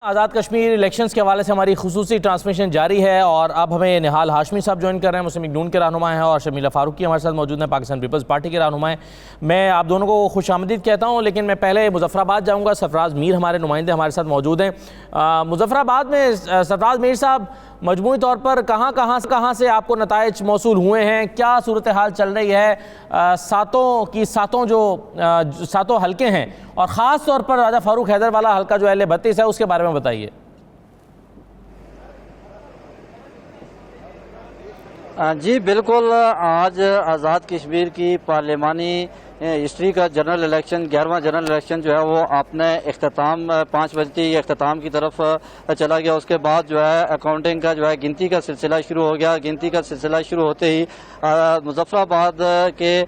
Azad Kashmir elections के हवाले से हमारी खुसूसी ट्रांसमिशन जारी है और अब हमें निहाल हाशमी साहब ज्वाइन कर रहे हैं। मुस्लिम लीग नून के रहनुमा हैं और शर्मिला फारूकी हमारे साथ मौजूद हैं, पाकिस्तान पीपल्स पार्टी के रहनुमा हैं। मैं आप दोनों को खुशामदीद कहता हूं, लेकिन मैं पहले मुजफ्फराबाद जाऊंगा। सरफराज मीर हमारे नुमाइंदे हमारे साथ मौजूद हैं। मुजफ्फराबाद में सरफराज मीर साहब, मजमूई तौर पर कहाँ से आपको नताइज मौसूल हुए हैं, क्या सूरत हाल चल रही है? सातों हल्के हैं और ख़ास तौर पर राजा फारूक हैदर वाला हल्का जो L 32 है उसके बारे में बताइए। जी बिल्कुल, आज आज़ाद कश्मीर की पार्लिमानी हिस्ट्री का जनरल इलेक्शन 11वां जनरल इलेक्शन जो है वो आपने इख्तिताम 5 बजे इख्तिताम की तरफ चला गया। उसके बाद जो है अकाउंटिंग का जो है गिनती का सिलसिला शुरू हो गया। गिनती का सिलसिला शुरू होते ही मुजफ्फराबाद के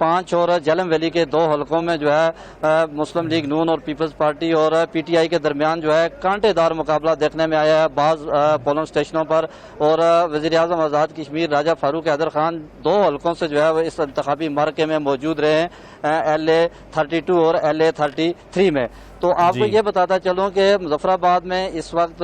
5 और झेलम वैली के 2 हलकों में जो है मुस्लिम लीग नून और पीपल्स पार्टी और PTI के दरमियान जो है कांटेदार मुकाबला देखने में आया है बाज़ पोलिंग स्टेशनों पर। और वज़ीर-ए-आज़म आज़ाद कश्मीर राजा फारूक हैदर खान 2 हलकों से जो है वो इस इंतखाबी मार्के में मौजूद रहे हैं, LA 32 और LA 33 में। तो आपको ये बताता चलूं कि मुजफ्फराबाद में इस वक्त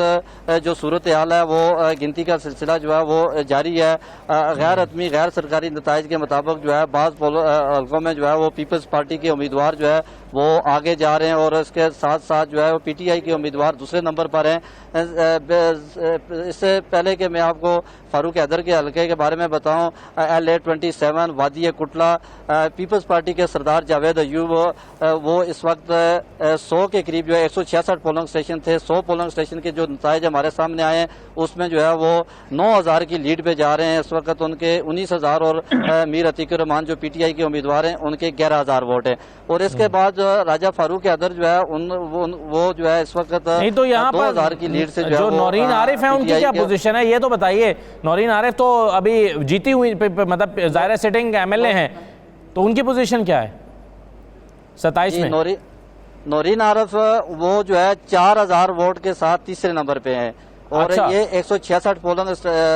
जो सूरत हाल है वो गिनती का सिलसिला जो है वो जारी है। गैर हतमी गैर सरकारी नताइज के मुताबिक जो है बाज़ हल्कों में जो है वो पीपल्स पार्टी के उम्मीदवार जो है वो आगे जा रहे हैं और इसके साथ साथ जो है वो PTI के उम्मीदवार दूसरे नंबर पर हैं। इससे पहले कि मैं आपको फारूक हैदर के हल्के के बारे में बताऊं, LA 27 वादी कुटला पीपल्स पार्टी के सरदार जावेद अयूब वो इस वक्त 100 के करीब जो है 166 पोलिंग स्टेशन थे। 100 पोलिंग स्टेशन के जो नताइज हमारे सामने आए हैं उसमें जो है वो 9000 की लीड पे जा रहे हैं। इस वक्त उनके 19000 और मीर अतीकुर रहमान जो PTI के उम्मीदवार हैं उनके 11000 वोट हैं। और इसके बाद राजा फारूक हैदर जो है वो जो है इस वक्त नहीं तो यहाँ 2000 की लीड से जो नौरीन आरिफ है उनकी क्या पोजीशन है ये तो बताइए। नौरीन आरिफ तो अभी जीती हुई मतलब ज़ाहिर सिटिंग MLA हैं, तो उनकी पोजीशन क्या है 27 में? नौरीन आरिफ वो जो है 4000 वोट के साथ तीसरे नंबर पे हैं। और अच्छा। ये 166 पोलिंग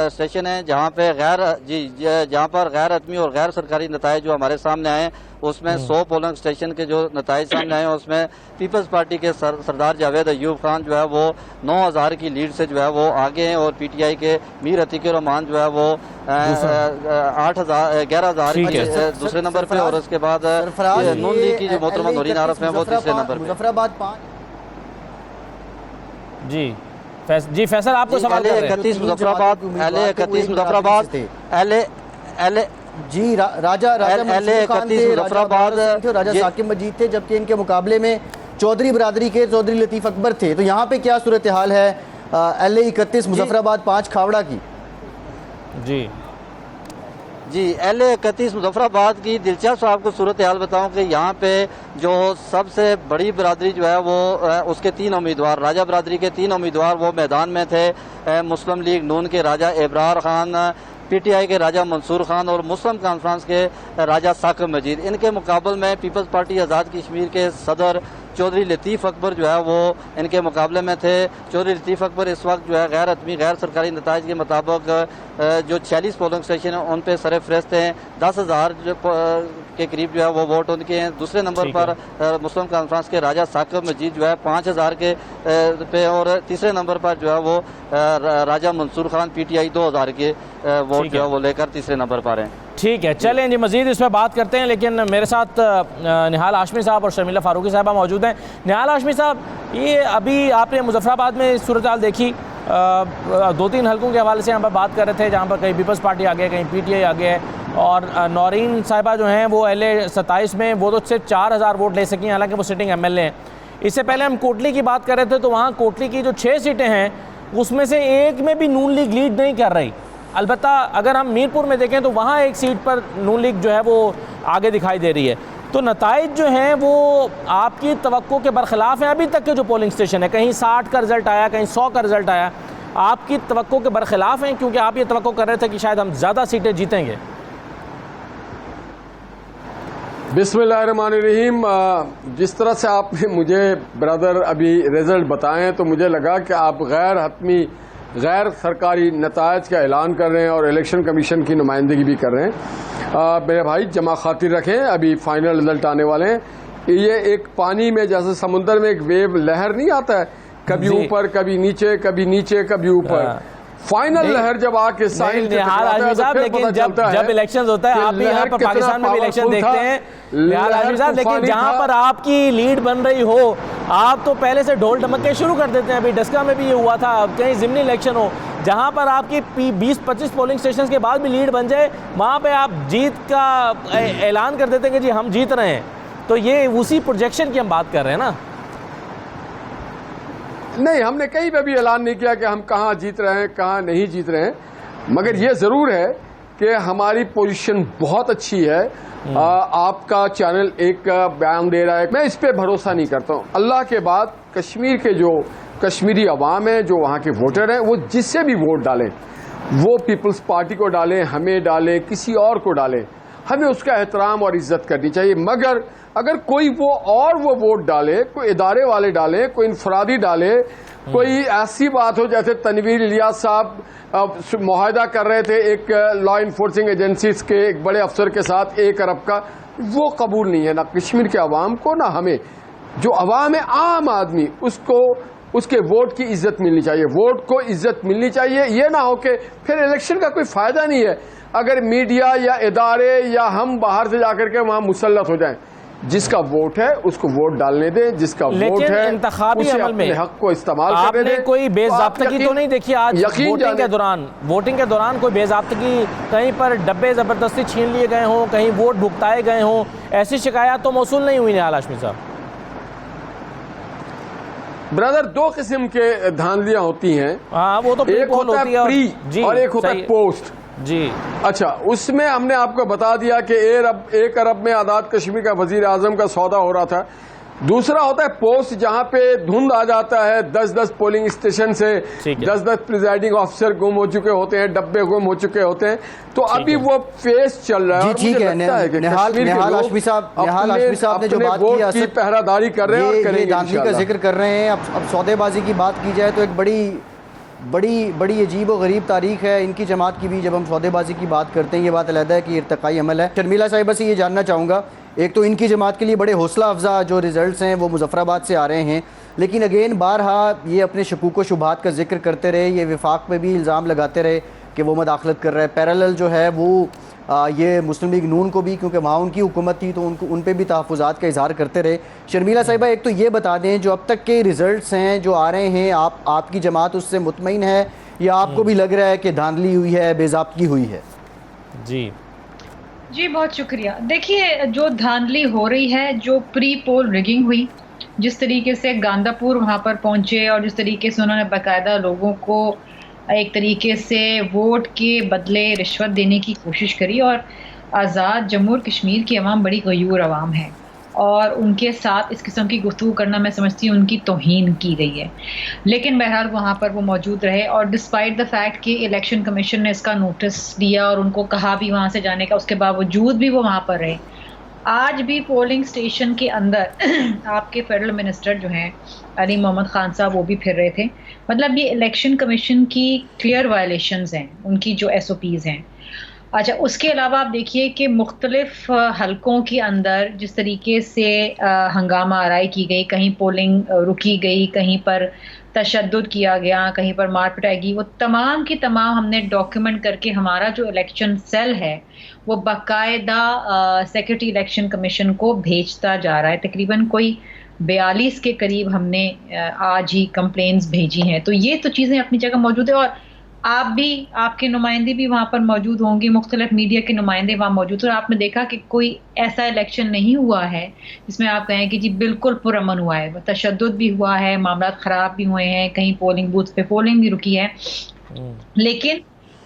स्टेशन है जहाँ पे जहाँ पर गैर हतमी और गैर सरकारी नताइज जो हमारे सामने आए उसमें 100 पोलिंग स्टेशन के जो नताइज सामने आए उसमें पीपल्स पार्टी के सरदार जावेद अयूब खान जो है वो 9000 की लीड से जो है वो आगे हैं और PTI के मीर अतीकुर रहमान जो है वो 11,000 दूसरे नंबर पे और उसके बाद नून लीग की जो मोहतरमा नौरीन आरिफ है वो तीसरे नंबर पे। मुजफ्फराबाद 5 जी फैसल आपको सवाल कर रहे हैं। LA 31 मुजफ्फराबाद LA जी राजा LA 31 मुजफ्फराबाद राजा साकिब मजीद थे, जबकि इनके मुकाबले में चौधरी बरादरी के चौधरी लतीफ़ अकबर थे। तो यहाँ पे क्या सूरत हाल है LA 31 मुजफ्फराबाद 5 खावड़ा की? जी LA 31 मुजफ्फराबाद की दिलचस्प आपको सूरत हाल बताऊं कि यहाँ पे जो सबसे बड़ी बरादरी जो है वो उसके 3 उम्मीदवार, राजा बरादरी के 3 उम्मीदवार वो मैदान में थे। मुस्लिम लीग नून के राजा इब्रार खान, PTI के राजा मंसूर खान और मुस्लिम कॉन्फ्रेंस के राजा साकिब मजीद। इनके मुकाबले में पीपल्स पार्टी आज़ाद कश्मीर के सदर चौधरी लतीफ़ अकबर जो है वो इनके मुकाबले में थे। चौधरी लतीफ़ अकबर इस वक्त जो है गैर हतमी गैर सरकारी नताइज के मुताबिक जो 46 पोलिंग स्टेशन है उन पे सरफहरिस्त हैं। 10,000 के करीब जो है वो वोट उनके हैं। दूसरे नंबर पर मुस्लिम कॉन्फ्रेंस के राजा साकिब मजीद जो है 5000 के पे और तीसरे नंबर पर जो है वो राजा मंसूर खान PTI 2000 के वोट जो है वो लेकर तीसरे नंबर पर हैं। ठीक है, चलें जी मज़ीद इस पर बात करते हैं, लेकिन मेरे साथ निहाल हाशमी साहब और शर्मिला फारूकी साहबा मौजूद हैं। निहाल हाशमी साहब, ये अभी आपने मुजफ्फराबाद में सूरत हाल देखी, 2-3 हलकों के हवाले से यहाँ पर बात कर रहे थे जहाँ पर कहीं पीपल्स पार्टी आ गए, कहीं PTI आ गया है और नौरीन साहिबा जो हैं वो LA 27 में वो तो सिर्फ 4000 वोट ले सकी, हालांकि वो सिटिंग MLA हैं। इससे पहले हम कोटली की बात कर रहे थे तो वहाँ कोटली की जो 6 सीटें हैं उसमें से एक में भी नून लीग लीड नहीं कर रही। अलबत्ता अगर हम मीरपुर में देखें तो वहाँ एक सीट पर नून लीग जो है वो आगे दिखाई दे रही है। तो नताइज जो हैं वो आपकी तवक्को के बरखिलाफ़ हैं। अभी तक के जो पोलिंग स्टेशन है कहीं 60 का रिज़ल्ट आया, कहीं 100 का रिज़ल्ट आया, आपकी तवक्को के बरखिलाफ़ हैं क्योंकि आप ये तवक्को कर रहे थे कि शायद हम ज़्यादा सीटें जीतेंगे। बिस्मिल्लाहिर्रहमानिर्रहीम। जिस तरह से आपने मुझे ब्रदर अभी रिज़ल्ट बताएं तो मुझे लगा कि आप गैर हतमी गैर सरकारी नताइज का ऐलान कर रहे हैं और इलेक्शन कमीशन की नुमाइंदगी भी कर रहे हैं। मेरे भाई जमा खातिर रखें, अभी फाइनल रिजल्ट आने वाले हैं। ये एक पानी में जैसे समुंदर में एक वेव लहर नहीं आता है, कभी जी। ऊपर कभी नीचे कभी ऊपर। फाइनल लहर जब आके साहिल पे निहाल टकराता है हाशमी तो साहब, फिर लेकिन पता जब चलता है जब इलेक्शन होता है, कि आप भी यहाँ लहर पर कितना पाकिस्तान में भी इलेक्शन powerful देखते था। हैं निहाल लहर हाशमी साहब, लेकिन तूफानी जहाँ था। पर आपकी लीड बन रही हो, आप तो पहले से ढोल ढमक्के शुरू कर देते हैं। अभी डस्का में भी ये हुआ था, कहीं ज़िमनी इलेक्शन हो, जहाँ पर आपकी 20-25 पोलिंग स्टेशन के बाद भी लीड बन जाए, वहाँ पे आप जीत का ऐलान कर देते हैं कि जी हम जीत रहे हैं। तो ये उसी प्रोजेक्शन की हम बात कर रहे हैं ना। नहीं, हमने कहीं पे भी ऐलान नहीं किया कि हम कहाँ जीत रहे हैं कहाँ नहीं जीत रहे हैं, मगर ये जरूर है कि हमारी पोजीशन बहुत अच्छी है। आपका चैनल एक बयान दे रहा है, मैं इस पे भरोसा नहीं करता हूँ। अल्लाह के बाद कश्मीर के जो कश्मीरी अवाम है, जो वहाँ के वोटर हैं, वो जिससे भी वोट डालें, वो पीपल्स पार्टी को डालें, हमें डालें, किसी और को डालें, हमें उसका एहतराम और इज्जत करनी चाहिए। मगर अगर कोई वो वोट डाले, कोई इदारे वाले डाले, कोई इंफरादी डाले, कोई ऐसी बात हो जैसे तनवीर इलियास साहब मुआहदा कर रहे थे एक लॉ इन्फोर्सिंग एजेंसीज के एक बड़े अफसर के साथ 1 अरब का, वो कबूल नहीं है ना कश्मीर के अवाम को ना हमें। जो अवाम है, आम आदमी, उसको उसके वोट की इज्जत मिलनी चाहिए, वोट को इज्जत मिलनी चाहिए। ये ना हो कि फिर इलेक्शन का कोई फायदा नहीं है अगर मीडिया या इदारे या हम बाहर से जाकर के वहां मुसल्लत हो जाएं। जिसका वोट है उसको वोट डालने दें, जिसका वोट है इंतखाबी उसे अमल में अपने हक को इस्तेमाल करने दें। आपने कोई बेज़ाब्तगी तो नहीं देखी आज वोटिंग के दौरान कोई बेज़ाब्तगी, कहीं पर डब्बे ज़बरदस्ती छीन लिए गए हों, कहीं वोट भुगताए गए हों, ऐसी शिकायत तो मौसूल नहीं हुई निहाल हाशमी साहब? ब्रदर, 2 किस्म के धांधलियां होती हैं। हाँ, वो तो एक होता है प्री और एक होता है पोस्ट। जी अच्छा, उसमें हमने आपको बता दिया कि 1 अरब में आज़ाद कश्मीर का वजीर आजम का सौदा हो रहा था। दूसरा होता है पोस्ट, जहां पे धुंध आ जाता है, 10-10 पोलिंग स्टेशन से 10-10 प्रिजाइडिंग ऑफिसर गुम हो चुके होते हैं, डब्बे गुम हो चुके होते हैं। तो अभी वो फेस चल रहा है। जी ठीक है। निहाल हाशमी साहब ने जो बात की, पहरादारी कर रहे हैं और करेंगे, दांधली का जिक्र कर रहे हैं। अब सौदेबाजी की बात की जाए तो एक बड़ी अजीब और गरीब तारीख है इनकी जमात की भी। जब हम सौदेबाजी की बात करते हैं, ये बात अलग है कि इर्तकाई अमल है। शर्मिला साहिबा से ये जानना चाहूँगा, एक तो इनकी जमात के लिए बड़े हौसला अफजा जो रिजल्ट्स हैं वो मुजफ्फराबाद से आ रहे हैं, लेकिन अगेन बारहा ये अपने शकूक व शुबहात का जिक्र करते रहे, ये विफाक पे भी इल्ज़ाम लगाते रहे कि वो मदाखलत कर रहा है। पैरेलल जो है वो ये मुस्लिम लीग नून को भी, क्योंकि वहाँ उनकी हुकूमत थी तो उन पर भी तहफ़्फ़ुज़ात का इजहार करते रहे। शर्मिला साहिबा, एक तो ये बता दें जो अब तक के रिज़ल्ट्स हैं जो आ रहे हैं, आपकी जमात उससे मुतमईन है या आपको भी लग रहा है कि धांधली हुई है, बेज़ाब्तगी हुई है? जी बहुत शुक्रिया। देखिए, जो धांधली हो रही है, जो प्री पोल रिगिंग हुई, जिस तरीके से गांदापुर वहाँ पर पहुँचे और जिस तरीके से उन्होंने बाकायदा लोगों को एक तरीके से वोट के बदले रिश्वत देने की कोशिश करी, और आज़ाद जम्मू और कश्मीर की अवाम बड़ी गयूर अवाम है और उनके साथ इस किस्म की गुफ्तगू करना मैं समझती हूँ उनकी तौहीन की गई है। लेकिन बहरहाल वहाँ पर वो मौजूद रहे और डिस्पाइट द फैक्ट कि इलेक्शन कमीशन ने इसका नोटिस दिया और उनको कहा भी वहाँ से जाने का, उसके बावजूद भी वो वहाँ पर रहे। आज भी पोलिंग स्टेशन के अंदर आपके फेडरल मिनिस्टर जो हैं अली मोहम्मद खान साहब, वो भी फिर रहे थे। मतलब ये इलेक्शन कमीशन की क्लियर वायलेशंस हैं, उनकी जो SOPs हैं। अच्छा, उसके अलावा आप देखिए कि मुख्तलिफ हलकों के अंदर जिस तरीके से हंगामा आराई की गई, कहीं पोलिंग रुकी गई, कहीं पर तशद्दुद किया गया, कहीं पर मार पिटाई की, वो तमाम की तमाम हमने डॉक्यूमेंट करके हमारा जो इलेक्शन सेल है वो बाकायदा सेक्रेटरी इलेक्शन कमीशन को भेजता जा रहा है। तकरीबन कोई 42 के करीब हमने आज ही कंप्लेंट्स भेजी हैं। तो ये तो चीज़ें अपनी जगह मौजूद है और आप भी, आपके नुमाइंदे भी वहाँ पर मौजूद होंगे, मुख्तलिफ मीडिया के नुमाइंदे वहाँ मौजूद हैं और आपने देखा कि कोई ऐसा इलेक्शन नहीं हुआ है जिसमें आप कहें कि जी बिल्कुल पुरअमन हुआ है। तशद्दुद भी हुआ है, मामला ख़राब भी हुए हैं, कहीं पोलिंग बूथ पे पोलिंग भी रुकी है। लेकिन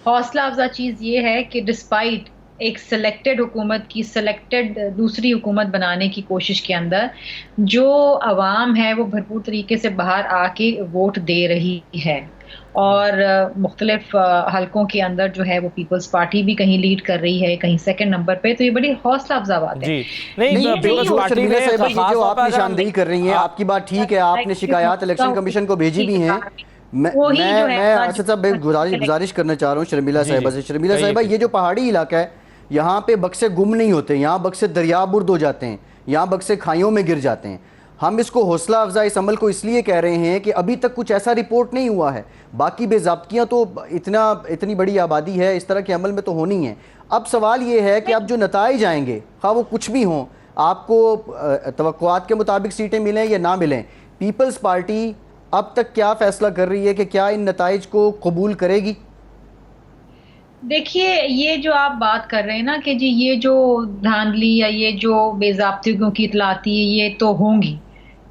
हौसला अफजा चीज़ ये है कि डिस्पाइट एक सिलेक्टेड हुकूमत की, सिलेक्टेड दूसरी हुकूमत बनाने की कोशिश के अंदर जो अवाम है वो भरपूर तरीके से बाहर आके वोट दे रही है और मुख्तलिफ हलकों के अंदर जो है वो पीपल्स पार्टी भी कहीं लीड कर रही है, कहीं सेकंड नंबर पे। तो ये बड़ी हौसला अफजा बात है। जो आप निशानदेही कर रही हैं, आपकी बात ठीक है, आपने शिकायत इलेक्शन कमीशन को भेजी भी हैं। मैं अच्छा साहब गुजारिश करना चाह रहा हूँ शर्मिला साहिबा से। शर्मिला साहिबा, ये जो पहाड़ी इलाका है यहाँ पे बक्से गुम नहीं होते, यहाँ बक्से दरिया बुर्द हो जाते हैं, यहाँ बक्से खाइयों में गिर जाते हैं। हम इसको हौसला अफजा इस अमल को इसलिए कह रहे हैं कि अभी तक कुछ ऐसा रिपोर्ट नहीं हुआ है। बाकी बेज़ाब्तियाँ तो इतनी बड़ी आबादी है, इस तरह के अमल में तो होनी है। अब सवाल ये है कि अब जो नताइज आएंगे, खा वो कुछ भी हों, आपको तवक्कुआत के मुताबिक सीटें मिलें या ना मिलें, पीपल्स पार्टी अब तक क्या फ़ैसला कर रही है कि क्या इन नताइज को कबूल करेगी? देखिए, ये जो आप बात कर रहे हैं ना कि जी ये जो धांधली या ये जो बेज़ाब्तियों की इतलाती है ये तो होंगी,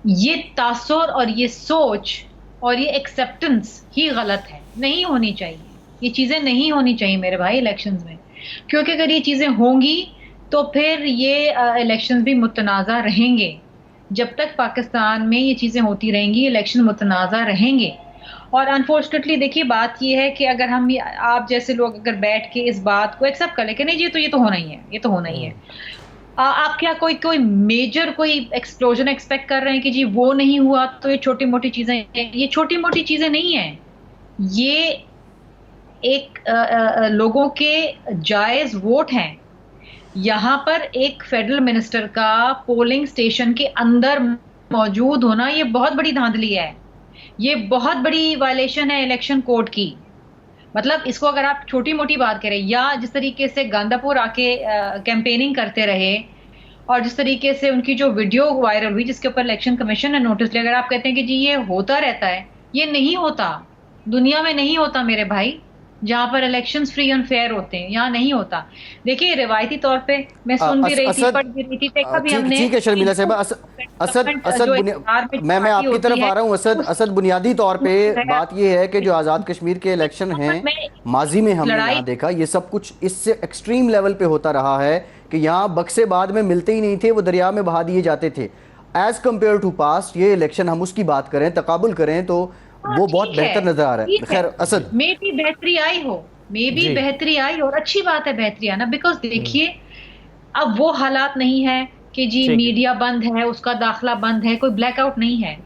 ये तासुर और ये सोच और ये एक्सेप्टेंस ही गलत है, नहीं होनी चाहिए। ये चीज़ें नहीं होनी चाहिए मेरे भाई इलेक्शंस में, क्योंकि अगर ये चीज़ें होंगी तो फिर ये इलेक्शंस भी मुतनाज़ा रहेंगे। जब तक पाकिस्तान में ये चीज़ें होती रहेंगी, इलेक्शन मुतनाज़ा रहेंगे। और अनफॉर्चुनेटली देखिए बात ये है कि अगर हम आप जैसे लोग अगर बैठ के इस बात को एक्सेप्ट कर ले कि नहीं ये तो होना ही है, ये तो होना ही है, आप क्या कोई मेजर कोई एक्सप्लोजन एक्सपेक्ट कर रहे हैं कि जी वो नहीं हुआ तो ये छोटी मोटी चीजें, ये छोटी मोटी चीजें नहीं है, ये एक लोगों के जायज वोट हैं। यहाँ पर एक फेडरल मिनिस्टर का पोलिंग स्टेशन के अंदर मौजूद होना ये बहुत बड़ी धांधली है, ये बहुत बड़ी वायलेशन है इलेक्शन कोड की। मतलब इसको अगर आप छोटी मोटी बात करें, या जिस तरीके से गांदापुर आके कैंपेनिंग करते रहे और जिस तरीके से उनकी जो वीडियो वायरल हुई जिसके ऊपर इलेक्शन कमीशन ने नोटिस लिया, अगर आप कहते हैं कि जी ये होता रहता है, ये नहीं होता, दुनिया में नहीं होता मेरे भाई, जहां पर इलेक्शंस फ्री एंड फेयर होते हैं यहाँ नहीं होता। देखिए रिवायती तौर पे मैं सुन भी रही थी, पढ़ भी रही थी, देखा भी हमने। ठीक है शर्मिला साहिबा, मैं आपकी तरफ आ रहा हूँ। असद बुनियादी तौर पे बात ये है कि जो आज़ाद कश्मीर के इलेक्शन हैं, माजी में हमने यहाँ देखा ये सब कुछ इससे एक्सट्रीम लेवल पे होता रहा है कि यहाँ बक्से बाद में मिलते ही नहीं थे, वो दरिया में बहा दिए जाते थे। एज कम्पेयर टू पास्ट ये इलेक्शन हम उसकी बात करें, तकाबुल करें तो वो बहुत बेहतर नजर आ रहा है। खैर असद, मे भी बेहतरी आई हो, मे भी बेहतरी आई और अच्छी बात है बेहतरी आना, बिकॉज देखिए अब वो हालात नहीं है कि जी मीडिया बंद है, उसका दाखला बंद है, कोई ब्लैकआउट नहीं है।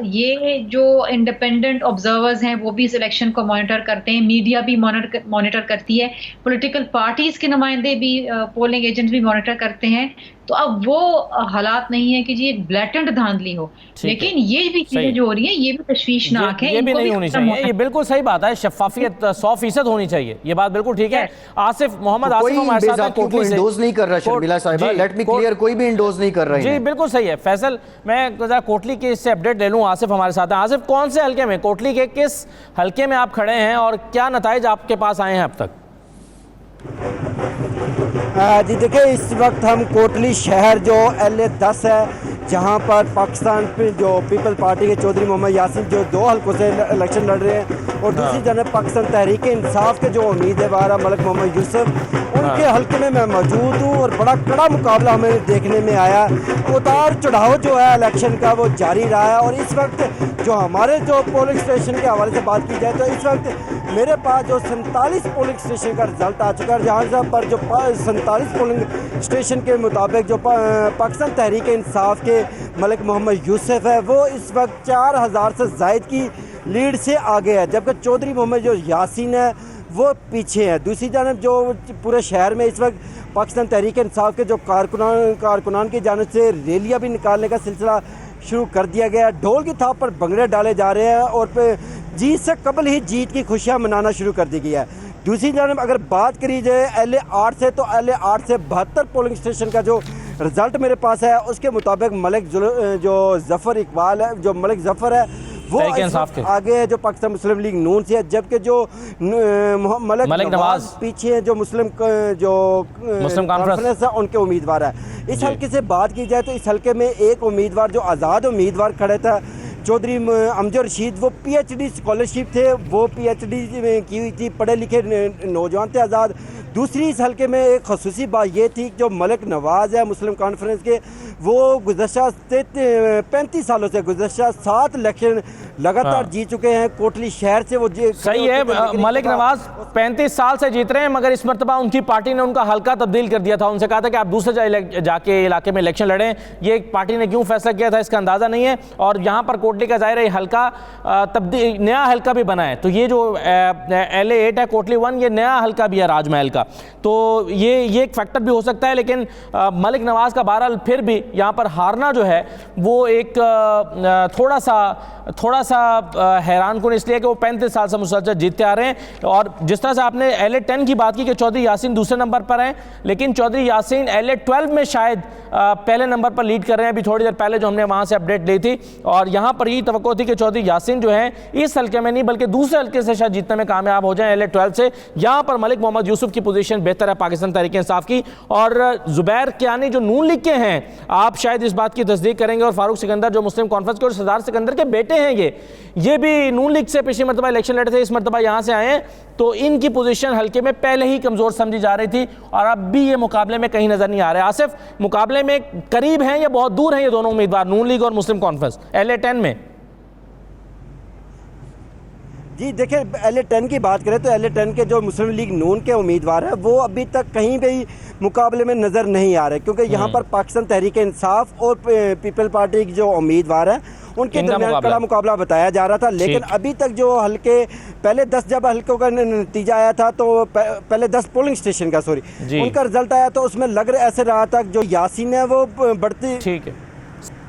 ये जो इंडिपेंडेंट ऑब्जर्वर्स हैं वो भी इस इलेक्शन को मॉनिटर करते हैं, मीडिया भी मॉनिटर करती है, पॉलिटिकल पार्टीज के नुमाइंदे भी, पोलिंग एजेंट्स भी मॉनिटर करते हैं। तो अब वो हालात नहीं है कि जी एक ब्लैटेंट धांधली हो, लेकिन ये भी चीजें जो हो रही हैं ये भी तशवीशनाक है, ये भी नहीं होनी चाहिए। ये बिल्कुल सही बात है, शफाफियत 100% होनी चाहिए, ये बात बिल्कुल ठीक है। आसिफ मोहम्मद आसिफ हमारे साथ हैं कोटली से। इंडोज नहीं कर रहा शर्मिला साहिबा, लेट मी क्लियर, कोई भी इंडोज नहीं कर रहा है। जी बिल्कुल सही है फैसल, मैं जरा कोटली के इससे अपडेट ले लूँ। आसिफ हमारे साथ हैं। आसिफ, कौन से हल्के में, कोटली के किस हल्के में आप खड़े हैं और क्या नताइज आपके पास आए हैं अब तक? जी देखिए, इस वक्त हम कोटली शहर जो LA-10 है, जहां पर पाकिस्तान पे जो पीपल पार्टी के चौधरी मोहम्मद यासिन जो 2 हल्कों से इलेक्शन लड़ रहे हैं और दूसरी जानब पाकिस्तान तहरीक इंसाफ के जो उम्मीदवार है मलिक मोहम्मद यूसुफ, उनके हल्के में मैं मौजूद हूँ और बड़ा कड़ा मुकाबला हमें देखने में आया। उतार चढ़ाव जो है इलेक्शन का वो जारी रहा है और इस वक्त जो हमारे जो पोलिंग स्टेशन के हवाले से बात की जाए तो इस वक्त मेरे पास जो 47 पोलिंग स्टेशन का रिजल्ट आ चुका है, जहाँ पर जो 47 पोलिंग स्टेशन के मुताबिक जो पाकिस्तान तहरीक इंसाफ के मलिक मोहम्मद यूसुफ है वो इस वक्त 4000 से ज़ायद की लीड से आगे है, जबकि चौधरी मोहम्मद जो यासीन है वो पीछे है। दूसरी जानब जो पूरे शहर में इस वक्त पाकिस्तान तहरीक इंसाफ के जो कारकुनान की जानिब से रैलियाँ भी निकालने का सिलसिला शुरू कर दिया गया। ढोल की थाप पर भंगड़े डाले जा रहे हैं और जीत से कबल ही जीत की खुशियाँ मनाना शुरू कर दी गई है। दूसरी जानब अगर बात करी जाए LA-8 से, तो LA-8 से 72 पोलिंग स्टेशन का जो रिज़ल्ट मेरे पास है उसके मुताबिक मलिक जो जफ़र इकबाल है, जो मलिक जफ़र है वो आगे है जो पाकिस्तान मुस्लिम लीग नून से है, जबकि जो मलिक नवाज पीछे है जो मुस्लिम कॉन्फ्रेंस है उनके उम्मीदवार है। इस हल्के से बात की जाए तो इस हल्के में एक उम्मीदवार जो आज़ाद उम्मीदवार खड़े था चौधरी अमजद रशीद, वो PhD स्कॉलरशिप थे, वो PhD की हुई थी, पढ़े लिखे नौजवान थे आज़ाद। दूसरी इस हल्के में एक खसूसी बात ये थी जो मलिक नवाज़ है मुस्लिम कॉन्फ्रेंस के, वो गुज़श्ता 35 सालों से गुज़श्ता 7 इलेक्शन लगातार जीत चुके हैं कोटली शहर से। वो सही है, मलिक नवाज 35 साल से जीत रहे हैं, मगर इस मरतबा उनकी पार्टी ने उनका हल्का तब्दील कर दिया था। उनसे कहा था कि आप दूसरे जाके इलाके में इलेक्शन लड़ें। ये पार्टी ने क्यों फैसला किया था इसका अंदाज़ा नहीं है। और यहाँ पर कोटली का ज़ाहिर है हल्का तब्दील, नया हल्का भी बना है। तो ये जो LA-8 है, कोटली 1, ये नया हल्का भी है राजमहल का। का। तो ये एक फैक्टर भी हो सकता है, लेकिन मलिक नवाज़ का बहरहाल फिर भी यहाँ पर हारना जो है वो एक थोड़ा सा हैरान कुन इसलिए कि वो 35 साल से मुसलसल जीतते आ रहे हैं। और जिस तरह से आपने LA10 की बात की कि चौधरी यासीन दूसरे नंबर पर हैं, लेकिन चौधरी यासीन LA12 में शायद पहले नंबर पर लीड कर रहे हैं। अभी थोड़ी देर पहले जो हमने वहाँ से अपडेट ली थी, और यहाँ पर यही तवक्को थी कि चौधरी यासीन जो है इस हल्के में नहीं बल्कि दूसरे हल्के से शायद जीतने में कामयाब हो जाएं LA12 से। यहाँ पर मलिक मोहम्मद यूसुफ की पोजीशन बेहतर है पाकिस्तान तहरीक इंसाफ की। और जुबैर कियानी जो नून लीग के हैं, आप शायद इस बात की तस्दीक करेंगे, और फारूक सिकंदर जो मुस्लिम कॉन्फ्रेंस के और सरदार सिकंदर के बेटे हैं, ये भी नून लीग से पिछली मरतबा इलेक्शन लड़े थे, इस मरतबा यहाँ से आए हैं। तो इनकी पोजीशन हल्के में पहले ही कमज़ोर समझी जा रही थी और अब भी ये मुकाबले में कहीं नज़र नहीं आ रहे। आसिफ, मुकाबले में करीब हैं या बहुत दूर हैं ये दोनों उम्मीदवार, नून लीग और मुस्लिम कॉन्फ्रेंस LA10 में? जी देखिए, LA10 की बात करें तो LA10 के जो मुस्लिम लीग नून के उम्मीदवार हैं वो अभी तक कहीं भी मुकाबले में नज़र नहीं आ रहे, क्योंकि यहाँ पर पाकिस्तान तहरीक इंसाफ और पीपल पार्टी के जो उम्मीदवार हैं उनके दरमियान कड़ा मुकाबला बताया जा रहा था। लेकिन अभी तक जो हल्के पहले 10 जब हल्कों का नतीजा आया था, तो पहले 10 पोलिंग स्टेशन का उनका रिजल्ट आया, तो उसमें लग रहा ऐसे रहा था जो यासीन है वो बढ़ती। ठीक है,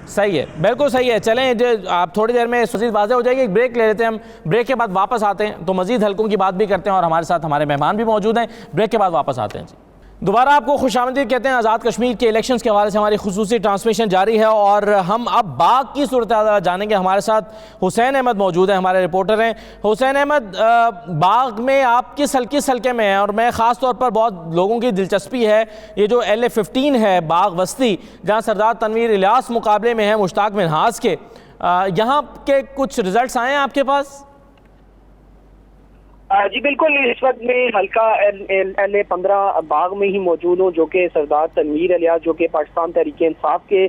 सही है, बिल्कुल सही है। चलें, आप थोड़ी देर में मज़ीद वाज़ेह हो जाएगी, एक ब्रेक ले लेते हैं हम। ब्रेक के बाद वापस आते हैं तो मज़ीद हल्कों की बात भी करते हैं, और हमारे साथ हमारे मेहमान भी मौजूद हैं। ब्रेक के बाद वापस आते हैं। दोबारा आपको खुशामदीद कहते हैं। आज़ाद कश्मीर के इलेक्शंस के हवाले से हमारी खुसूसी ट्रांसमिशन जारी है, और हम अब बाग की सूरत जानेंगे। हमारे साथ हुसैन अहमद मौजूद हैं, हमारे रिपोर्टर हैं। हुसैन अहमद, बाग में आप किस हल्के में हैं? और मैं ख़ास तौर पर बहुत लोगों की दिलचस्पी है ये जो LA15 है बाग वस्ती, जहाँ सरदार तनवीर इलियास मुकाबले में है मुश्ताक मिनहाज के, यहाँ के कुछ रिजल्ट्स आए हैं आपके पास? जी बिल्कुल, इस वक्त में हल्का LA15 बाग में ही मौजूद हूँ, जो कि सरदार तनवीर इलियास जो कि पाकिस्तान तहरीक इंसाफ के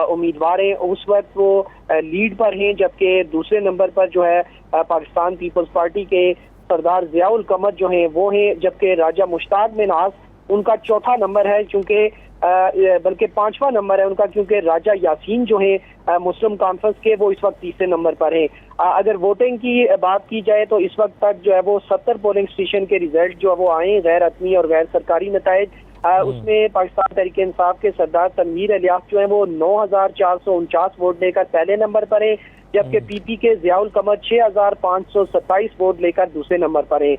उम्मीदवार हैं, उस वक्त वो लीड पर हैं। जबकि दूसरे नंबर पर जो है पाकिस्तान पीपल्स पार्टी के सरदार ज़ियाउल कमर जो हैं वो हैं, जबकि राजा मुश्ताक मिनहाज उनका चौथा नंबर है, क्योंकि बल्कि 5वां नंबर है उनका, क्योंकि राजा यासीन जो है मुस्लिम कॉन्फ्रेंस के वो इस वक्त तीसरे नंबर पर हैं। अगर वोटिंग की बात की जाए तो इस वक्त तक जो है वो 70 पोलिंग स्टेशन के रिजल्ट जो है वो आए, गैर हतमी और गैर सरकारी नताइज। उसमें पाकिस्तान तहरीक इंसाफ के सरदार तनवीर इलियास जो है वो 9449 वोट लेकर पहले नंबर पर है, जबकि PP के ज़ियाउल कमर 6527 वोट लेकर दूसरे नंबर पर है।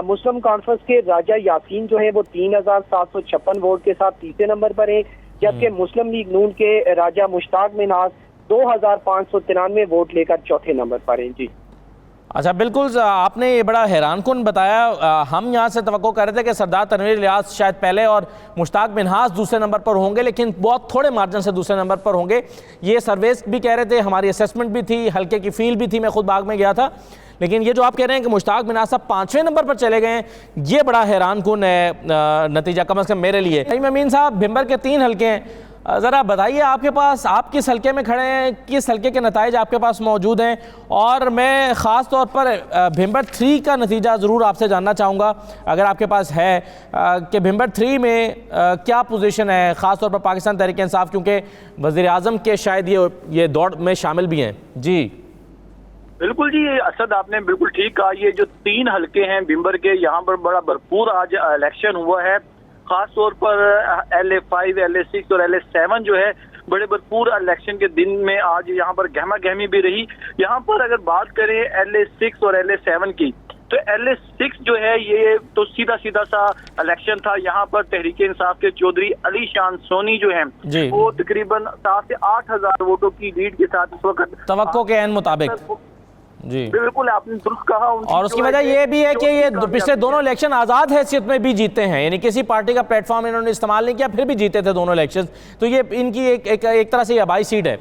मुस्लिम कॉन्फ्रेंस के राजा यासीन जो है वो 3756 वोट के साथ तीसरे नंबर पर है, जबकि मुस्लिम लीग नून के राजा मुश्ताक मिनहाज 2593 वोट लेकर चौथे नंबर पर हैं। जी अच्छा, बिल्कुल आपने ये बड़ा हैरानकुन बताया। हम यहाँ से तवक्को कर रहे थे कि सरदार तनवीर इलियास शायद पहले और मुश्ताक मिनहाज दूसरे नंबर पर होंगे, लेकिन बहुत थोड़े मार्जिन से दूसरे नंबर पर होंगे। ये सर्वेस भी कह रहे थे, हमारी असेसमेंट भी थी, हल्के की फील भी थी, मैं खुद बाग में गया था। लेकिन ये जो आप कह रहे हैं कि मुश्ताक मिनहाज साहब 5वें नंबर पर चले गए हैं, ये बड़ा हैरानकुन है नतीजा, कम से कम मेरे लिए। नईम अमीन साहब, भिंबर के 3 हल्के हैं, ज़रा बताइए आपके पास, आप किस हल्के में खड़े हैं, किस हल्के के नताइज आपके पास मौजूद हैं? और मैं ख़ास तौर पर भिंबर 3 का नतीजा ज़रूर आपसे जानना चाहूँगा, अगर आपके पास है, कि भिंबर 3 में क्या पोजीशन है, ख़ास तौर पर पाकिस्तान तहरीक इंसाफ, क्योंकि वज़ीर आज़म के शायद ये दौड़ में शामिल भी हैं। जी बिल्कुल जी, असद आपने बिल्कुल ठीक कहा। ये जो 3 हल्के हैं भिंबर के, यहाँ पर बड़ा भरपूर आज इलेक्शन हुआ है। खास तौर पर LA5, LA6 और LA7 जो है बड़े भरपूर इलेक्शन के दिन में आज यहाँ पर गहमा गहमी भी रही। यहाँ पर अगर बात करें LA6 और LA7 की, तो LA6 जो है ये तो सीधा सा इलेक्शन था। यहाँ पर तहरीक इंसाफ के चौधरी अली शान सोनी जो है वो तकरीबन 7 से 8 हजार वोटों की लीड के साथ इस वक्त तवक्को के मुताबिक। जी बिल्कुल, आपने दुरुस्त कहा। और उसकी वजह ये भी है कि ये पिछले दोनों इलेक्शन आज़ाद हैसियत में भी जीते हैं, यानी किसी पार्टी का प्लेटफॉर्म इन्होंने इस्तेमाल नहीं किया, फिर भी जीते थे दोनों इलेक्शन। तो ये इनकी एक तरह से आबाई सीट है।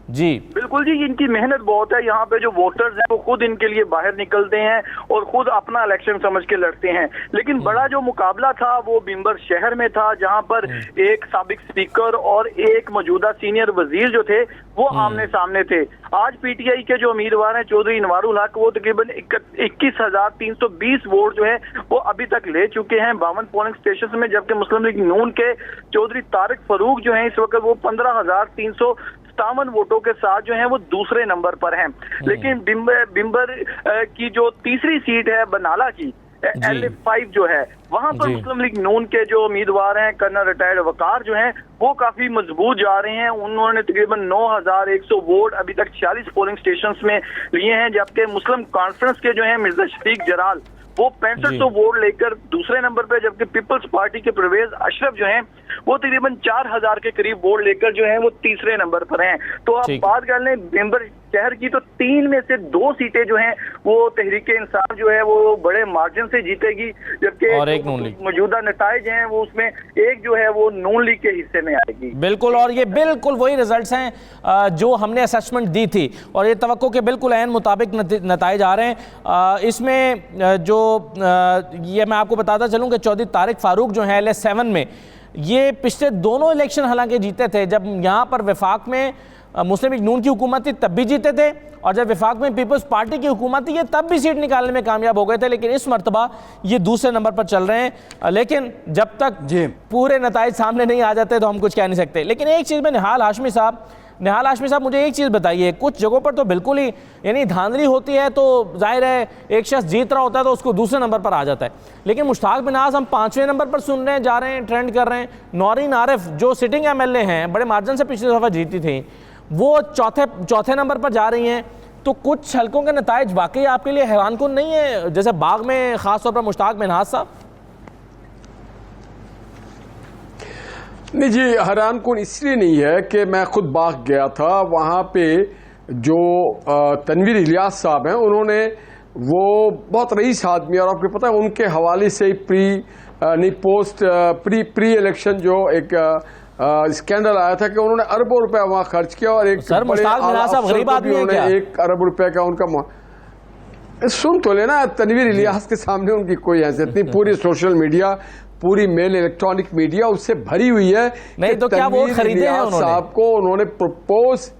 जी बिल्कुल जी, इनकी मेहनत बहुत है। यहाँ पे जो वोटर्स हैं वो खुद इनके लिए बाहर निकलते हैं और खुद अपना इलेक्शन समझ के लड़ते हैं। लेकिन बड़ा जो मुकाबला था वो भिंबर शहर में था, जहाँ पर एक साबिक स्पीकर और एक मौजूदा सीनियर वजीर जो थे वो आमने सामने थे। आज PTI के जो उम्मीदवार हैं चौधरी इनवारुल हक, वो तकरीबन 21,320 वोट जो है वो अभी तक ले चुके हैं 52 पोलिंग स्टेशन में, जबकि मुस्लिम लीग नून के चौधरी तारिक फरूक जो है इस वक्त वो 15,357 वोटों के साथ जो है वो दूसरे नंबर पर हैं। लेकिन भिंबर की जो तीसरी सीट है बनाला की, LA5 जो है, वहां पर मुस्लिम लीग नून के जो उम्मीदवार हैं कर्नल रिटायर्ड वकार जो हैं वो काफी मजबूत जा रहे हैं। उन्होंने तकरीबन 9100 वोट अभी तक 46 पोलिंग स्टेशंस में लिए हैं, जबकि मुस्लिम कॉन्फ्रेंस के जो हैं मिर्जा शफीक जलाल वो 6500 वोट लेकर दूसरे नंबर पे, जबकि पीपल्स पार्टी के परवेज अशरफ जो हैं वो तकरीबन 4000 के करीब वोट लेकर जो है वो तीसरे नंबर पर हैं। तो आप बात कर लें मेंबर शहर की तो 3 में से 2 सीटें जो हैं वो तहरीक इंसाफ जो है वो बड़े मार्जिन से जीतेगी, जबकि मौजूदा नताइज हैं वो उसमें एक जो है वो नून लीग के हिस्से में आएगी। बिल्कुल, और ये बिल्कुल वही रिजल्ट्स हैं जो हमने असेसमेंट दी थी और ये तवक्को के बिल्कुल ऐन मुताबिक नताइज आ रहे हैं। इसमें जो ये मैं आपको बताता चलूँ कि चौधरी तारिक फारूक जो हैं LA7 में, ये पिछले दोनों इलेक्शन हालांकि जीते थे। जब यहाँ पर वफाक में मुस्लिम लीग नून की हुकूमत थी तब भी जीते थे, और जब वफाक में पीपल्स पार्टी की हुकूमत थी ये तब भी सीट निकालने में कामयाब हो गए थे। लेकिन इस मरतबा ये दूसरे नंबर पर चल रहे हैं। लेकिन जब तक पूरे नताइज सामने नहीं आ जाते तो हम कुछ कह नहीं सकते। लेकिन एक चीज़ में निहाल हाशमी साहब मुझे एक चीज़ बताइए, कुछ जगहों पर तो बिल्कुल ही यानी धांधली होती है तो जाहिर है एक शख्स जीत रहा होता है तो उसको दूसरे नंबर पर आ जाता है। लेकिन मुश्ताक बिनाज हम 5वें नंबर पर सुन रहे हैं, जा रहे हैं, ट्रेंड कर रहे हैं। नौरीन आरिफ जो सिटिंग MLA हैं, बड़े मार्जिन से पिछली दफ़ा जीती थी, वो चौथे नंबर पर जा रही हैं। तो कुछ हलकों के नताइज वाकई आपके लिए हैरानकुन नहीं है, जैसे बाग में ख़ास तौर पर मुश्ताक बिनाज साहब? नहीं जी, हैरानकुन इसलिए नहीं है कि मैं खुद बाग गया था, वहाँ पे जो तनवीर इलियास साहब हैं उन्होंने वो बहुत रईस आदमी, और आपको पता है उनके हवाले से प्री इलेक्शन जो एक स्कैंडल आया था कि उन्होंने अरबों रुपए वहाँ खर्च किया और एक गरीब आदमी है क्या? 1 अरब रुपए का उनका सुन तो लेना। तनवीर इलियास के सामने उनकी कोई हैसियत नहीं। पूरी सोशल मीडिया, पूरी मेल इलेक्ट्रॉनिक मीडिया उससे भरी हुई है। नहीं तो क्या वोट खरीदे हैं उन्होंने? साहब को उन्होंने प्रपोज,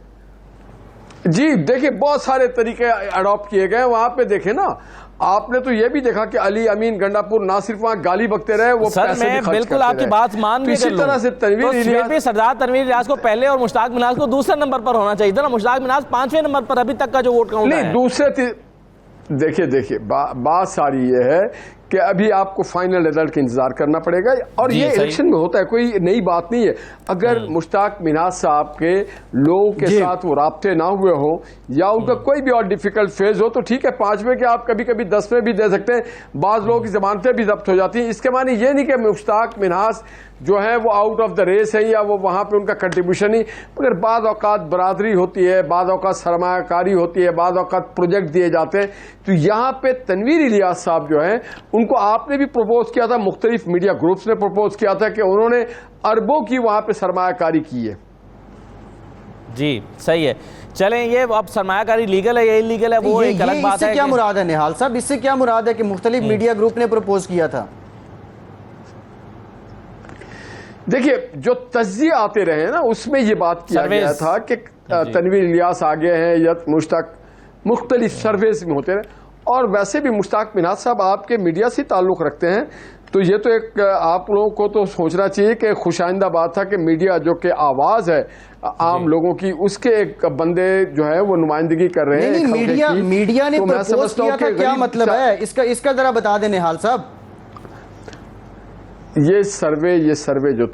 जी देखिए बहुत सारे तरीके अडॉप्ट किए गए वहां पे। देखे ना आपने तो ये भी देखा कि अली अमीन गंडापुर ना सिर्फ वहां गाली बकते रहे, वो सर पैसे मैं भी खर्च बिल्कुल करते आपकी रहे। बात मान भी इसी तरह से तनवीर इलियास, सरदार तनवीर इलियास को पहले और मुश्ताक बिनाज को दूसरे नंबर पर होना चाहिए था ना। मुश्ताक बिनाज 5वें नंबर पर अभी तक का जो वोट काउंट नहीं दूसरे देखिए बात सारी ये है कि अभी आपको फाइनल रिजल्ट का इंतजार करना पड़ेगा, और ये इलेक्शन में होता है, कोई नई बात नहीं है। अगर मुश्ताक बिनाज साहब के लोगों के साथ वो राब्ते ना हुए हो या उनका कोई भी और डिफिकल्ट फेज हो तो ठीक है, 5वें के आप कभी कभी 10वें भी दे सकते हैं। बाज लोगों की जमानतें भी जब्त हो जाती हैं। इसके माने ये नहीं कि मुश्ताक बिनाज जो है वो आउट ऑफ द रेस है या वो वहां पे उनका कंट्रीब्यूशन नहीं, मगर बाद औकात बरादरी होती है, बाद औकात सरमायाकारी होती है, बाद औकात प्रोजेक्ट दिए जाते हैं। तो यहाँ पे तनवीर इलियास साहब जो हैं उनको आपने भी प्रपोज किया था, मुख्तलिफ मीडिया ग्रुप्स ने प्रपोज किया था कि उन्होंने अरबों की वहां पे सरमायाकारी की है। जी सही है। चलें, ये अब सरमायाकारी लीगल है या इलीगल है वो एक अलग बात है। इससे क्या मुराद है निहाल साहब, इससे क्या मुराद है कि मुख्तलिफ मीडिया ग्रुप ने प्रपोज किया था? देखिए जो तज्जिए आते रहे ना उसमें ये बात किया गया था कि तनवीर इलियास आगे हैं या मुश्ताक, मुख्तलिफ सर्वेस में होते रहे। और वैसे भी मुश्ताक बिनाज साहब आपके मीडिया से ताल्लुक़ रखते हैं, तो ये तो एक आप लोगों को तो सोचना चाहिए कि खुशाइंदा बात था कि मीडिया जो कि आवाज़ है आम लोगों की, उसके एक बंदे जो है वो नुमाइंदगी कर रहे हैं। मीडिया ने प्रपोज किया था, क्या मतलब है इसका जरा बता दें निहाल साहब। ये सर्वे जो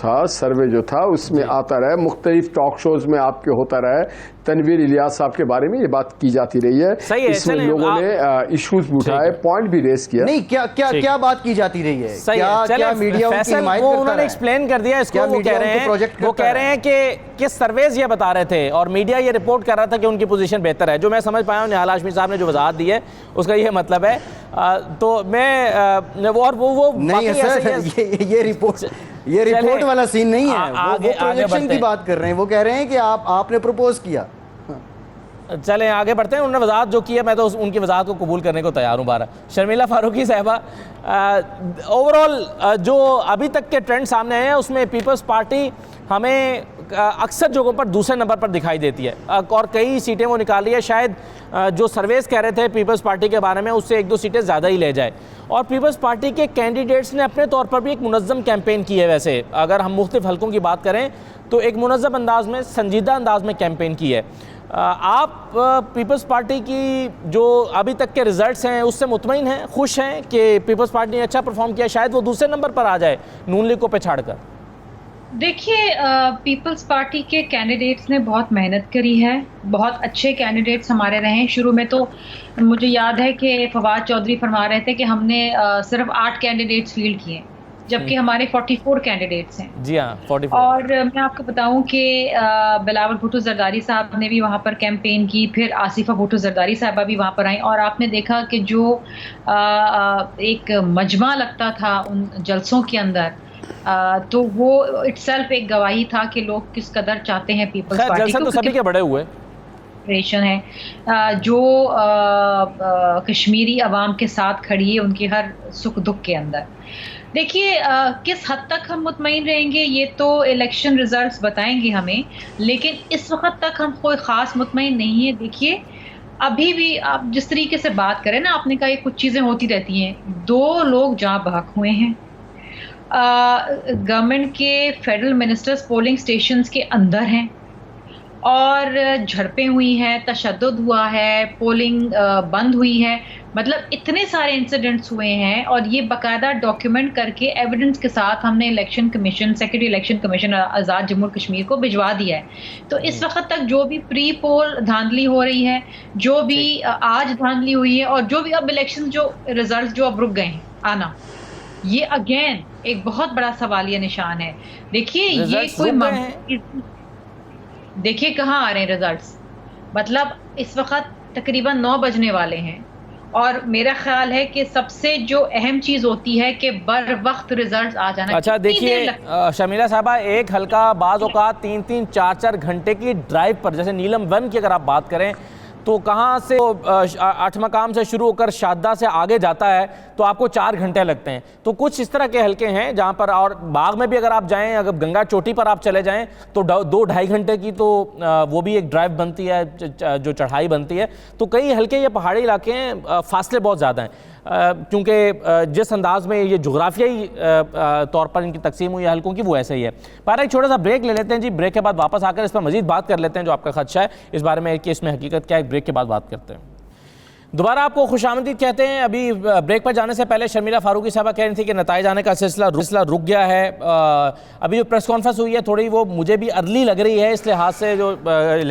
था उसमें आता रहा, मुख्तलिफ टॉक शोज में आपके होता रहा है। तनवीर इलियास साहब के बारे में ये बात की जाती रही है, इसमें लोगों ने इश्यूज भी उठाए, पॉइंट भी रेस किया। नहीं क्या बात की जाती रही है? क्या मीडिया उनकी हिमायत करता है? उन्होंने एक्सप्लेन कर दिया इसको। वो कह रहे हैं कि सर्वेज ये बता रहे थे और मीडिया ये रिपोर्ट कर रहा था कि उनकी पोजीशन बेहतर है। जो मैं समझ पाया हूँ निहाल हाशमी साहब ने जो वजाहत दी है उसका ये मतलब है। तो मैं वो नहीं सर, ये रिपोर्ट वाला सीन नहीं है। वो प्रोजेक्शन की बात कर रहे हैं, वो कह रहे हैं कि आपने प्रपोज किया। चलें आगे बढ़ते हैं। उन्होंने वजाहत जो की है मैं तो उनकी वजाहत को कबूल करने को तैयार हूँ। बारह शर्मिला फारूकी साहिबा, ओवरऑल जो अभी तक के ट्रेंड सामने आए हैं उसमें पीपल्स पार्टी हमें अक्सर जगहों पर दूसरे नंबर पर दिखाई देती है और कई सीटें वो निकाल रही है। शायद जो सर्वेस कह रहे थे पीपल्स पार्टी के बारे में उससे 1-2 सीटें ज़्यादा ही ले जाए। और पीपल्स पार्टी के कैंडिडेट्स ने अपने तौर पर भी एक मुनज़्ज़म कैंपेन की है। वैसे अगर हम मुख्तलिफ हलकों की बात करें तो एक मुनज़्ज़म अंदाज में, संजीदा अंदाज में कैंपेन की है। आप पीपल्स पार्टी की जो अभी तक के रिजल्ट्स हैं उससे मुतमईन हैं, खुश हैं कि पीपल्स पार्टी ने अच्छा परफॉर्म किया, शायद वो दूसरे नंबर पर आ जाए नून लीग को पछाड़ कर? देखिए, पीपल्स पार्टी के कैंडिडेट्स ने बहुत मेहनत करी है, बहुत अच्छे कैंडिडेट्स हमारे रहे हैं। शुरू में तो मुझे याद है कि फवाद चौधरी फरमा रहे थे कि हमने सिर्फ 8 कैंडिडेट्स फील्ड किए, जबकि हमारे 44 कैंडिडेट्स हैं। जी हाँ, 44। और मैं आपको बताऊं कि बिलावल भुट्टो जरदारी साहब ने भी वहाँ पर कैंपेन की, फिर आसिफा भुट्टो जरदारी साहबा भी वहाँ पर आई, और आपने देखा कि जो एक मजमा लगता था उन जलसों के अंदर, तो वो इटसेल्फ एक गवाही था कि लोग किस कदर चाहते हैं पीपल्स पार्टी जलसा तो सभी के बड़े हुए है, जो कश्मीरी अवाम के साथ खड़ी है उनके हर सुख दुख के अंदर। देखिए, किस हद तक हम मुतमईन रहेंगे ये तो इलेक्शन रिजल्ट्स बताएंगे हमें, लेकिन इस वक्त तक हम कोई ख़ास मुतमईन नहीं है। देखिए, अभी भी आप जिस तरीके से बात करें ना, आपने कहा ये कुछ चीज़ें होती रहती हैं। 2 लोग जहाँ बहक हुए हैं, गवर्नमेंट के फेडरल मिनिस्टर्स पोलिंग स्टेशंस के अंदर हैं, और झड़पें हुई हैं, तशद्दुद हुआ है, पोलिंग बंद हुई है, मतलब इतने सारे इंसिडेंट्स हुए हैं, और ये बाकायदा डॉक्यूमेंट करके एविडेंस के साथ हमने election commission, secretary election commission Azad Jammu Kashmir को भिजवा दिया है। तो इस वक्त तक जो भी प्री पोल धांधली हो रही है, जो भी आज धांधली हुई है, और जो भी अब इलेक्शन जो रिजल्ट जो अब रुक गए हैं आना, ये अगेन एक बहुत बड़ा सवालिया निशान है। देखिए, ये कोई देखिए कहाँ आ रहे हैं रिजल्ट्स, मतलब इस वक्त तकरीबन 9 बजने वाले हैं, और मेरा ख्याल है कि सबसे जो अहम चीज़ होती है कि बर वक्त रिजल्ट्स आ जाना। अच्छा देखिए शर्मिला साहबा, एक हल्का बाज़ औक़ात 3-3, 4-4 घंटे की ड्राइव पर, जैसे नीलम 1 की अगर आप बात करें तो कहाँ से 8 मकाम से शुरू होकर शादा से आगे जाता है तो आपको 4 घंटे लगते हैं। तो कुछ इस तरह के हलके हैं जहाँ पर, और बाग में भी अगर आप जाएं, अगर गंगा चोटी पर आप चले जाएं तो 2-2.5 घंटे की तो वो भी एक ड्राइव बनती है, जो चढ़ाई बनती है। तो कई हलके ये पहाड़ी इलाके हैं, फासले बहुत ज़्यादा हैं, क्योंकि जिस अंदाज में ये जोग्राफियाई तौर पर इनकी तकसीम हुई है हलकों की, वो ऐसे ही है। पर एक छोटा सा ब्रेक ले लेते हैं जी, ब्रेक के बाद वापस आकर इस पर मजीद बात कर लेते हैं, जो आपका खदशा है इस बारे में कि इसमें हकीकत क्या है। ब्रेक के बाद बात करते हैं। दोबारा आपको खुशामदीद कहते हैं। अभी ब्रेक पर जाने से पहले शर्मिला फारूकी साहबा कह रही थी कि नताइज आने का सिलसिला रुक गया है। अभी जो प्रेस कॉन्फ्रेंस हुई है थोड़ी वो मुझे भी अर्ली लग रही है, इस लिहाज से जो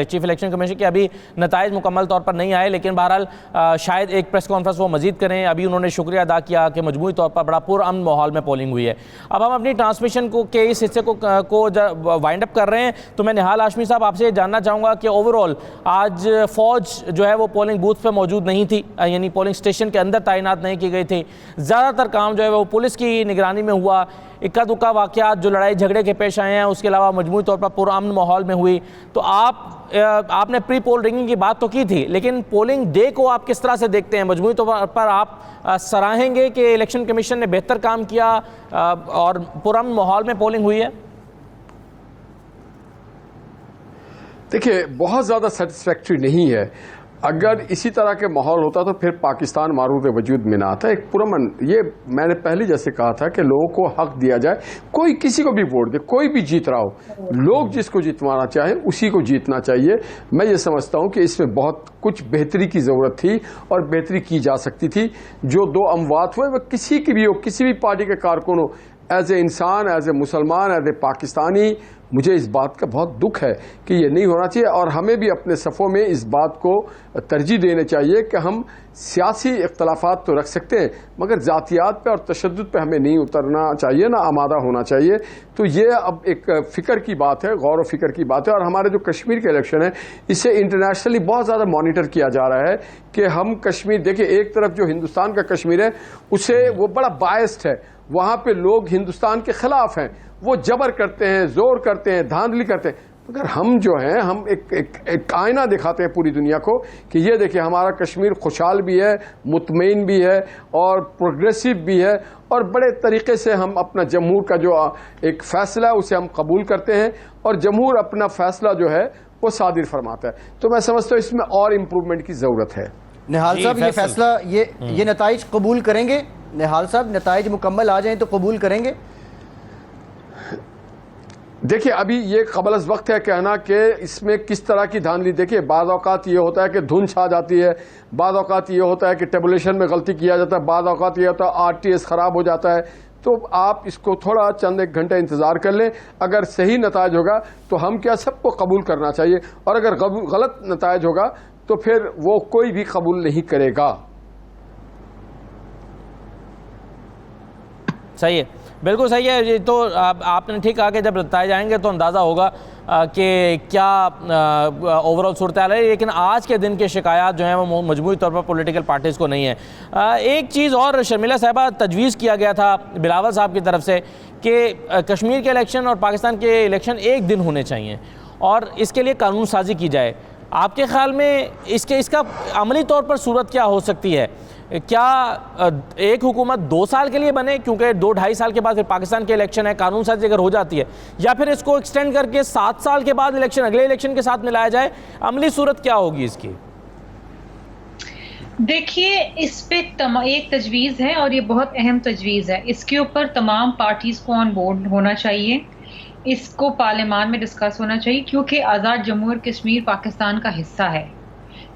चीफ इलेक्शन कमीशन के अभी नताइज मुकम्मल तौर पर नहीं आए, लेकिन बहरहाल शायद एक प्रेस कॉन्फ्रेंस वो मजीद करें। अभी उन्होंने शुक्रिया अदा किया कि मजमूई तौर पर बड़ा पुरअमन माहौल में पोलिंग हुई है। अब हम अपनी ट्रांसमिशन के इस हिस्से को वाइंड अप कर रहे हैं, तो मैं निहाल हाशमी साहब आपसे ये जानना चाहूँगा कि ओवरऑल आज फ़ौज जो है वो पोलिंग बूथ पर मौजूद नहीं थी, यानी पोलिंग स्टेशन के अंदर तैनात नहीं की गई थी। ज़्यादातर काम जो है वो पुलिस की निगरानी में हुआ। इक्का दुक्का वाक़यात जो लड़ाई झगड़े के पेश आए हैं उसके अलावा मजमूई तौर पर पुरअमन माहौल में हुई। तो आपने प्री पोल रिंगिंग की बात तो की थी, लेकिन पोलिंग डे को आप किस तरह से देखते हैं? मजमूई तौर पर आप सराहेंगे कि इलेक्शन कमीशन ने बेहतर काम किया और पुरअमन माहौल में पोलिंग हुई है? देखिए, बहुत ज़्यादा सेटिस्फैक्ट्री नहीं है। अगर इसी तरह के माहौल होता तो फिर पाकिस्तान मारूद वजूद में ना आता। एक पुरअमन, ये मैंने पहले जैसे कहा था कि लोगों को हक दिया जाए, कोई किसी को भी वोट दे, कोई भी जीत रहा हो, लोग जिसको जितवाना चाहे उसी को जीतना चाहिए। मैं ये समझता हूँ कि इसमें बहुत कुछ बेहतरी की ज़रूरत थी और बेहतरी की जा सकती थी। जो 2 अमवात हुए वह किसी की भी हो, किसी भी पार्टी के कारकुन हो, एज ए इंसान, एज ए मुसलमान, एज ए पाकिस्तानी, मुझे इस बात का बहुत दुख है कि ये नहीं होना चाहिए। और हमें भी अपने सफ़ों में इस बात को तरजीह देने चाहिए कि हम सियासी इख्तलाफात तो रख सकते हैं, मगर ज़ातियात पे और तशद्दुद पे हमें नहीं उतरना चाहिए, ना आमादा होना चाहिए। तो ये अब एक फ़िक्र की बात है, गौर व फिक्र की बात है। और हमारे जो कश्मीर के इलेक्शन है, इसे इंटरनेशनली बहुत ज़्यादा मॉनिटर किया जा रहा है कि हम कश्मीर, देखिए एक तरफ जो हिंदुस्तान का कश्मीर है उसे वो बड़ा बायस्ड है, वहाँ पे लोग हिंदुस्तान के खिलाफ हैं, वो जबर करते हैं, जोर करते हैं, धांधली करते हैं। मगर हम जो हैं, हम एक आईना दिखाते हैं पूरी दुनिया को कि ये देखिए हमारा कश्मीर खुशहाल भी है, मुतमईन भी है और प्रोग्रेसिव भी है, और बड़े तरीके से हम अपना जमहूर का जो एक फ़ैसला है उसे हम कबूल करते हैं, और जमहूर अपना फ़ैसला जो है वो सादिर फरमाता है। तो मैं समझता हूँ इसमें और इम्प्रूवमेंट की ज़रूरत है। निहाल साहब, ये फैसला, ये नताइज कबूल करेंगे? निहाल साहब, नताइज मुकम्मल आ जाएं तो कबूल करेंगे? देखिए, अभी ये कबल अज़ वक्त है कहना कि इसमें किस तरह की धांधली। देखिए, बाद औक़ात ये होता है कि धुंध छा जाती है, बाद औक़ात ये होता है कि टेबुलेशन में गलती किया जाता है, बाद औक़ात ये होता है RTS ख़राब हो जाता है। तो आप इसको थोड़ा चंद एक घंटे इंतज़ार कर लें। अगर सही नताज होगा तो हम क्या सबको कबूल करना चाहिए, और अगर गलत नताज होगा तो फिर वो कोई भी कबूल नहीं करेगा। सही है, बिल्कुल सही है। ये तो आपने ठीक कहा कि जब बताए जाएंगे तो अंदाज़ा होगा कि क्या ओवरऑल सूरत हाल है। लेकिन आज के दिन के शिकायत जो हैं वो मजमूई तौर पर पॉलिटिकल पार्टीज़ को नहीं है। एक चीज़ और शर्मिला साहिबा, तजवीज़ किया गया था बिलावल साहब की तरफ से कि कश्मीर के इलेक्शन और पाकिस्तान के इलेक्शन एक दिन होने चाहिए और इसके लिए कानून साजी की जाए। आपके ख्याल में इसका अमली तौर पर सूरत क्या हो सकती है? क्या एक हुकूमत 2 साल के लिए बने, क्योंकि 2-2.5 साल के बाद फिर पाकिस्तान के इलेक्शन है, कानून साजी अगर हो जाती है, या फिर इसको एक्सटेंड करके 7 साल के बाद इलेक्शन अगले इलेक्शन के साथ मिलाया जाए? अमली सूरत क्या होगी इसकी? देखिए, इस पे एक तजवीज़ है और ये बहुत अहम तजवीज़ है। इसके ऊपर तमाम पार्टीज़ को ऑन बोर्ड होना चाहिए, इसको पार्लियामान में डिस्कस होना चाहिए, क्योंकि आज़ाद जम्मू और कश्मीर पाकिस्तान का हिस्सा है।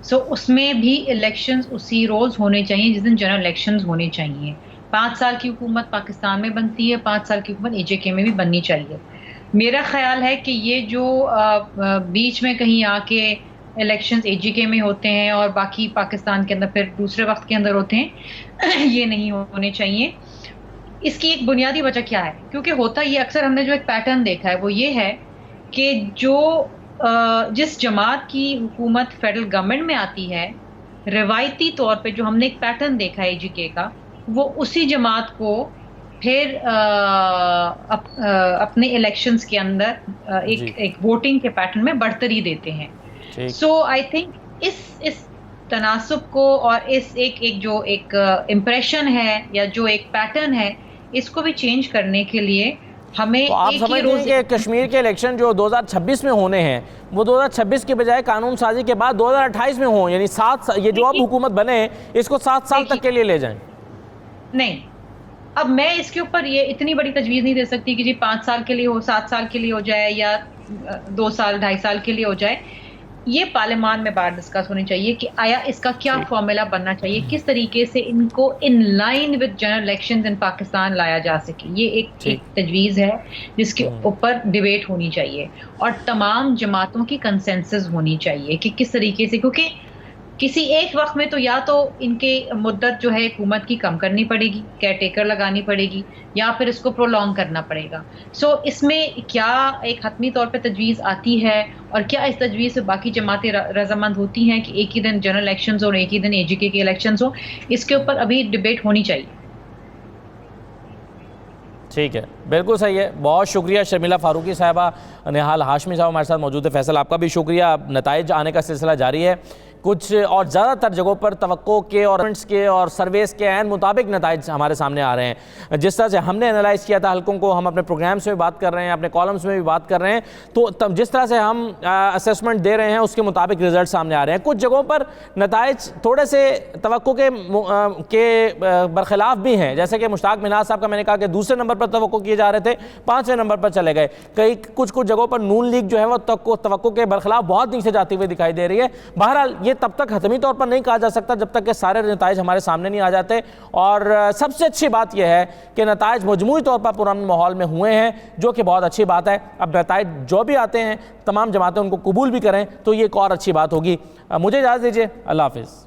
सो उसमें भी इलेक्शंस उसी रोज़ होने चाहिए जिस दिन जनरल इलेक्शंस होने चाहिए। 5 साल की हुकूमत पाकिस्तान में बनती है, 5 साल की हुकूमत AJK में भी बननी चाहिए। मेरा ख्याल है कि ये जो बीच में कहीं आके इलेक्शंस AJK में होते हैं और बाकी पाकिस्तान के अंदर फिर दूसरे वक्त के अंदर होते हैं, ये नहीं होने चाहिए। इसकी एक बुनियादी वजह क्या है? क्योंकि होता ये अक्सर हमने जो एक पैटर्न देखा है वो ये है कि जो जिस जमात की हुकूमत फेडरल गवर्नमेंट में आती है, रिवायती तौर पे जो हमने एक पैटर्न देखा है AJK का, वो उसी जमात को फिर अपने इलेक्शंस के अंदर एक वोटिंग के पैटर्न में बढ़तरी देते हैं। सो आई थिंक इस तनासुब को और इस एक जो इम्प्रेशन है या जो एक पैटर्न है, इसको भी चेंज करने के लिए हमें तो आप समझ रहे हैं कि कश्मीर के इलेक्शन जो 2026 में होने हैं वो 2026 के बजाय कानून साजी के बाद 2028 में हों, यानी 7 ये जो अब हुकूमत बने इसको 7 साल तक के लिए ले जाएं? नहीं, अब मैं इसके ऊपर ये इतनी बड़ी तजवीज़ नहीं दे सकती कि जी 5 साल के लिए हो, 7 साल के लिए हो जाए या 2 साल 2.5 साल के लिए हो जाए। ये पार्लियामान में बात डिस्कस होनी चाहिए कि आया इसका क्या फॉर्मूला बनना चाहिए, किस तरीके से इनको in line with general elections in Pakistan लाया जा सके। ये एक तजवीज़ है जिसके ऊपर डिबेट होनी चाहिए और तमाम जमातों की कंसेंसस होनी चाहिए कि किस तरीके से, क्योंकि किसी एक वक्त में तो या तो इनके मुद्दत जो है हुकूमत की कम करनी पड़ेगी, केयरटेकर लगानी पड़ेगी, या फिर इसको प्रोलॉन्ग करना पड़ेगा। सो इसमें क्या एक हतमी तौर पे तजवीज़ आती है और क्या इस तजवीज़ से बाकी जमातें रजामंद होती हैं कि एक ही दिन जनरल इलेक्शंस हो और एक ही दिन AJK के इलेक्शंस हो, इसके ऊपर अभी डिबेट होनी चाहिए। ठीक है, बिल्कुल सही है। बहुत शुक्रिया शर्मिला फारूकी साहिबा, निहाल हाशमी साहब हमारे साथ मौजूद है। फैसल, आपका भी शुक्रिया। नताइज आने का सिलसिला जारी है, कुछ और ज़्यादातर जगहों पर तवक्को के और के और सर्वेस के ऐन मुताबिक नताइज हमारे सामने आ रहे हैं। जिस तरह से हमने एनालाइज़ किया था हल्कों को, हम अपने प्रोग्राम्स में बात कर रहे हैं, अपने कॉलम्स में भी बात कर रहे हैं, तो जिस तरह से हम असेसमेंट दे रहे हैं उसके मुताबिक रिजल्ट सामने आ रहे हैं। कुछ जगहों पर नताइज थोड़े से तवक्को के बरखिलाफ भी हैं, जैसे कि मुश्ताक मिन्हाज साहब का मैंने कहा कि दूसरे नंबर पर तवक्को किए जा रहे थे, 5वें नंबर पर चले गए। कुछ जगहों पर नून लीग जो है वो तवक्को के बरखिलाफ बहुत नीचे जाती हुई दिखाई दे रही है। बहरहाल ये तब तक हतमी तौर पर नहीं कहा जा सकता जब तक कि सारे नताइज हमारे सामने नहीं आ जाते। और सबसे अच्छी बात यह है कि नताइज मजमूई तौर पर पुराने माहौल में हुए हैं, जो कि बहुत अच्छी बात है। अब नताइज जो भी आते हैं तमाम जमातें उनको कबूल भी करें तो ये एक और अच्छी बात होगी। मुझे इजाज़त दीजिए, अल्लाह हाफिज़।